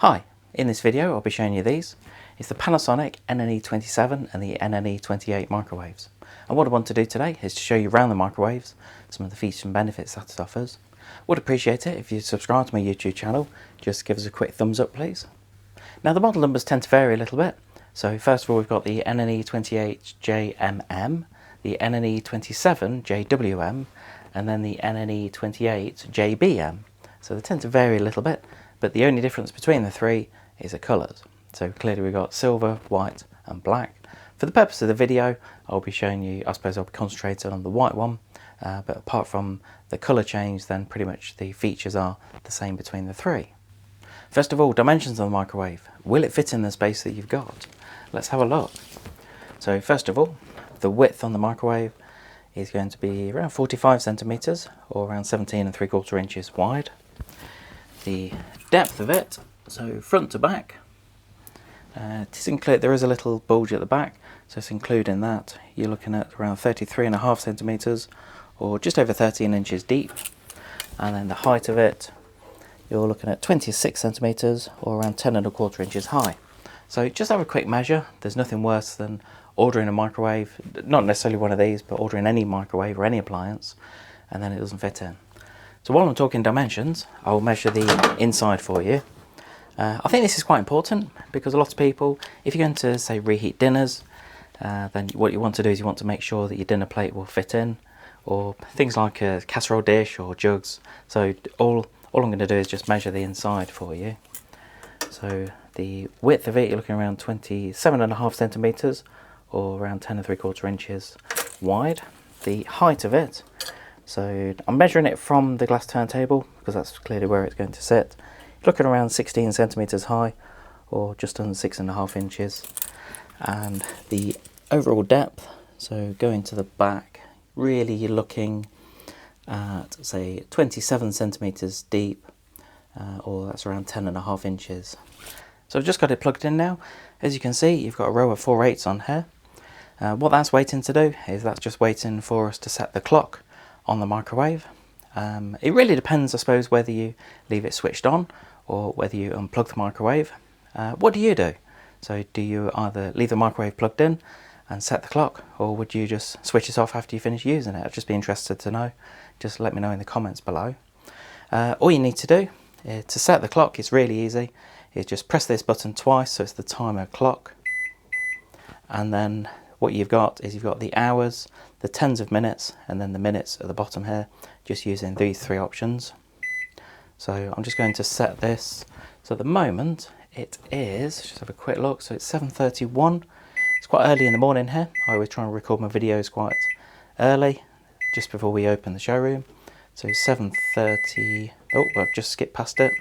Hi, in this video I'll be showing you these. It's the Panasonic NNE27 and the NNE28 microwaves. And what I want to do today is to show you around the microwaves, some of the features and benefits that it offers. Would appreciate it if you subscribe to my YouTube channel, just give us a quick thumbs up please. Now the model numbers tend to vary a little bit. So first of all we've got the NNE28JMM, the NNE27JWM, and then the NNE28JBM. So they tend to vary a little bit, but the only difference between the three is the colours. So clearly we've got silver, white and black. For the purpose of the video I'll be showing you, I suppose I'll be concentrating on the white one, but apart from the colour change then pretty much the features are the same between the three. First of all, dimensions of the microwave. Will it fit in the space that you've got? Let's have a look. So first of all, the width on the microwave is going to be around 45 centimetres or around 17 3/4 inches wide. The depth of it, so front to back, there is a little bulge at the back, so it's including that. You're looking at around 33.5 centimetres or just over 13 inches deep. And then the height of it, you're looking at 26 centimetres or around 10 1/4 inches high. So just have a quick measure. There's nothing worse than ordering a microwave, not necessarily one of these, but ordering any microwave or any appliance, and then it doesn't fit in. So while I'm talking dimensions, I'll measure the inside for you. I think this is quite important because a lot of people, if you're going to say reheat dinners, then what you want to do is you want to make sure that your dinner plate will fit in, or things like a casserole dish or jugs. So all I'm going to do is just measure the inside for you. So the width of it, you're looking around 27.5 centimetres or around 10 3/4 inches wide. The height of it, so I'm measuring it from the glass turntable because that's clearly where it's going to sit. You're looking around 16 centimetres high or just under 6.5 inches. And the overall depth, so going to the back, really you're looking at say 27 centimetres deep or that's around 10.5 inches. So I've just got it plugged in now. As you can see, you've got a row of 4 8s on here. What that's waiting to do is that's just waiting for us to set the clock on the microwave. It really depends, I suppose, whether you leave it switched on or whether you unplug the microwave. What do you do? So do you either leave the microwave plugged in and set the clock, or would you just switch it off after you finish using it? I'd just be interested to know. Just let me know in the comments below. All you need to do to set the clock is really easy. Is just press this button twice, so it's the timer clock, and then what you've got is you've got the hours, the tens of minutes, and then the minutes at the bottom here, just using these three options. So I'm just going to set this. So at the moment it is, just have a quick look, so it's 7:31. It's quite early in the morning here. I always try and record my videos quite early, just before we open the showroom. So 7:30, oh, I've just skipped past it.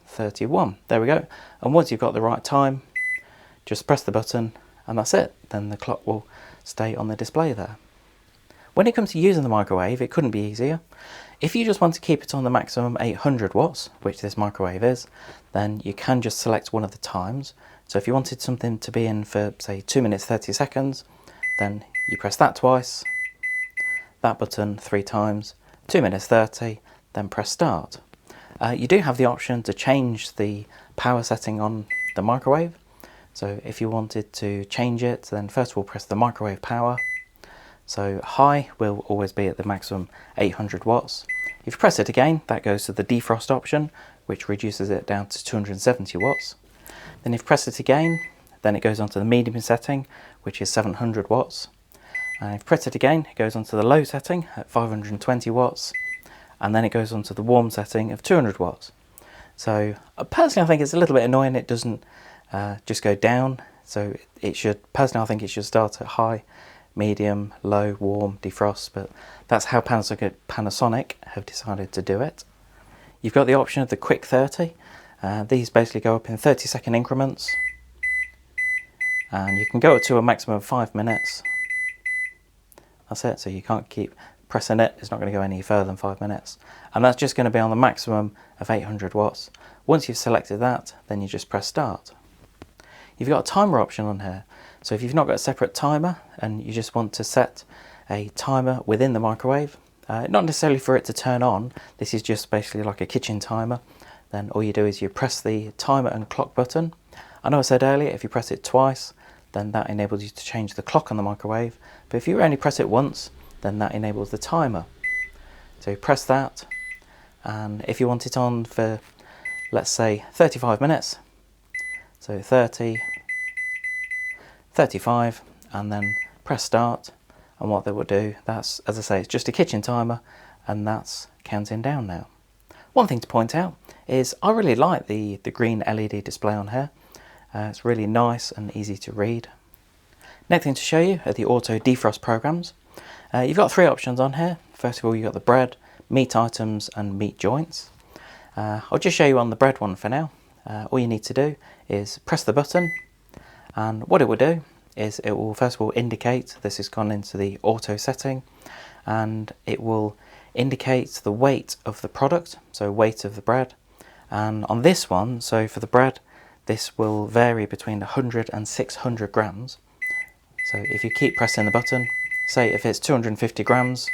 31, there we go. And once you've got the right time, just press the button and that's it. Then the clock will stay on the display there. When it comes to using the microwave, it couldn't be easier. If you just want to keep it on the maximum 800 watts, which this microwave is, then you can just select one of the times. So if you wanted something to be in for say 2 minutes 30 seconds, then you press that twice, that button 3 times, 2 minutes 30, then press start. You do have the option to change the power setting on the microwave. So if you wanted to change it, then first of all press the microwave power. So high will always be at the maximum 800 watts. If you press it again, that goes to the defrost option, which reduces it down to 270 watts. Then if you press it again, then it goes on to the medium setting, which is 700 watts. And if you press it again, it goes on to the low setting at 520 watts. And then it goes on to the warm setting of 200 watts. So personally I think it's a little bit annoying it doesn't just go down. So it should, personally I think it should start at high, medium, low, warm, defrost, but that's how Panasonic have decided to do it. You've got the option of the quick 30. These basically go up in 30-second increments. And you can go up to a maximum of 5 minutes. That's it, so you can't keep pressing it, it's not going to go any further than 5 minutes. And that's just going to be on the maximum of 800 watts. Once you've selected that, then you just press start. You've got a timer option on here. So if you've not got a separate timer and you just want to set a timer within the microwave, not necessarily for it to turn on, this is just basically like a kitchen timer, then all you do is you press the timer and clock button. I know I said earlier if you press it twice, then that enables you to change the clock on the microwave, but if you only press it once, then that enables the timer. So you press that, and if you want it on for, let's say, 35 minutes, so 30, 35, and then press start, and what that will do, that's, as I say, it's just a kitchen timer, and that's counting down now. One thing to point out is I really like the green LED display on here. It's really nice and easy to read. Next thing to show you are the auto defrost programs. You've got three options on here. First of all, you've got the bread, meat items and meat joints. I'll just show you on the bread one for now. All you need to do is press the button, and what it will do is it will first of all indicate this has gone into the auto setting, and it will indicate the weight of the product, so weight of the bread. And on this one, so for the bread, this will vary between 100 and 600 grams. So if you keep pressing the button, say if it's 250 grams,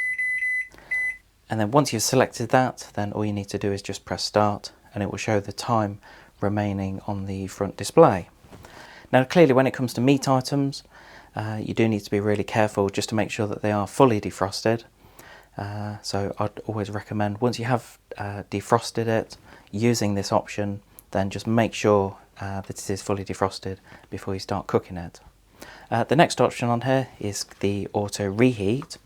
and then once you've selected that, then all you need to do is just press start, and it will show the time remaining on the front display. Now clearly when it comes to meat items, you do need to be really careful just to make sure that they are fully defrosted. So I'd always recommend, once you have defrosted it using this option, then just make sure that it is fully defrosted before you start cooking it. The next option on here is the auto reheat,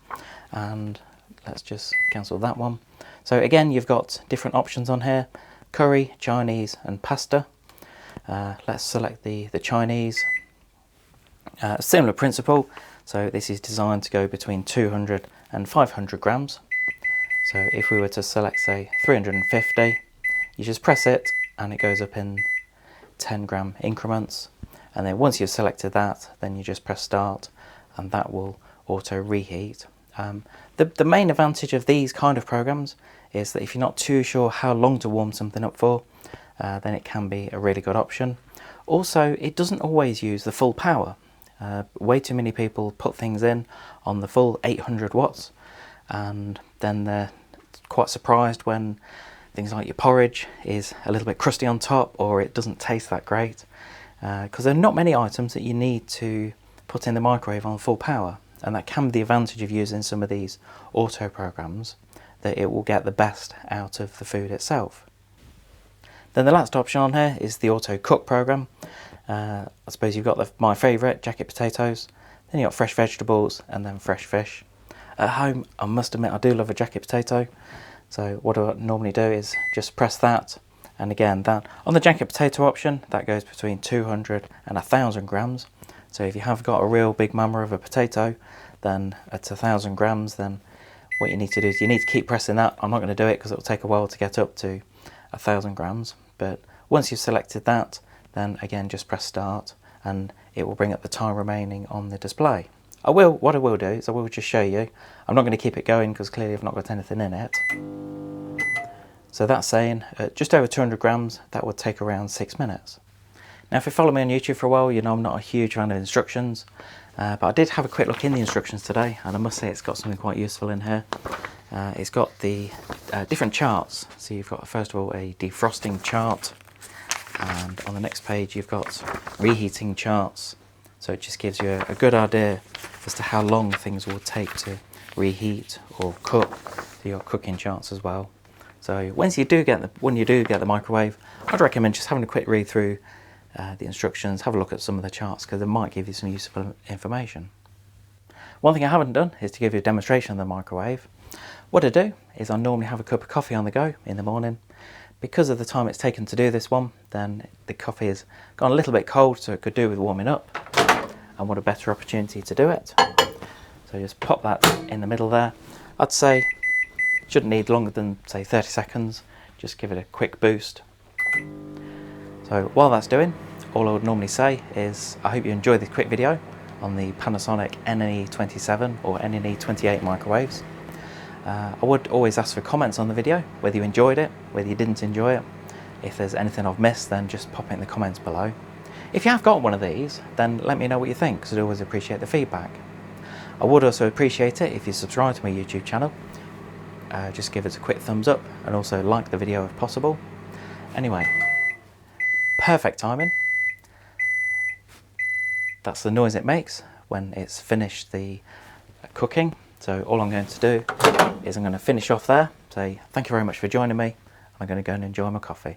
and let's just cancel that one. So again, you've got different options on here: curry, Chinese and pasta. Let's select the Chinese. Similar principle, so this is designed to go between 200 and 500 grams. So if we were to select, say, 350, you just press it and it goes up in 10 gram increments, and then once you've selected that, then you just press start and that will auto reheat. The main advantage of these kind of programs is that if you're not too sure how long to warm something up for, then it can be a really good option. Also, it doesn't always use the full power. Way too many people put things in on the full 800 watts, and then they're quite surprised when things like your porridge is a little bit crusty on top, or it doesn't taste that great, because there are not many items that you need to put in the microwave on full power, and that can be the advantage of using some of these auto programs, that it will get the best out of the food itself. Then the last option on here is the auto cook program. I suppose you've got my favourite, jacket potatoes, then you've got fresh vegetables, and then fresh fish. At home, I must admit I do love a jacket potato, so what I normally do is just press that, and again, that on the jacket potato option, that goes between 200 and 1000 grams. So if you have got a real big mama of a potato, then at 1000 grams, then what you need to do is you need to keep pressing that. I'm not going to do it because it will take a while to get up to 1000 grams, but once you've selected that, then again just press start and it will bring up the time remaining on the display. What I will do is I will just show you. I'm not going to keep it going because clearly I've not got anything in it. So that's saying at just over 200 grams, that would take around 6 minutes. Now if you follow me on YouTube for a while, you know I'm not a huge fan of instructions, but I did have a quick look in the instructions today, and I must say it's got something quite useful in here. It's got the different charts. So you've got, first of all, a defrosting chart, and on the next page you've got reheating charts. So it just gives you a good idea as to how long things will take to reheat or cook. So you've got cooking charts as well. So when you do get the microwave, I'd recommend just having a quick read through the instructions, have a look at some of the charts, because it might give you some useful information. One thing I haven't done is to give you a demonstration of the microwave. What I do is I normally have a cup of coffee on the go in the morning. Because of the time it's taken to do this one, then the coffee has gone a little bit cold, so it could do with warming up. And what a better opportunity to do it. So just pop that in the middle there. I'd say shouldn't need longer than, say, 30 seconds. Just give it a quick boost. So while that's doing, all I would normally say is I hope you enjoyed this quick video on the Panasonic NNE27 or NNE28 microwaves. I would always ask for comments on the video, whether you enjoyed it, whether you didn't enjoy it. If there's anything I've missed, then just pop it in the comments below. If you have got one of these, then let me know what you think, because I'd always appreciate the feedback. I would also appreciate it if you subscribe to my YouTube channel. Just give it a quick thumbs up and also like the video if possible. Anyway, perfect timing. That's the noise it makes when it's finished the cooking. So all I'm going to do is I'm going to finish off there, say thank you very much for joining me. I'm going to go and enjoy my coffee.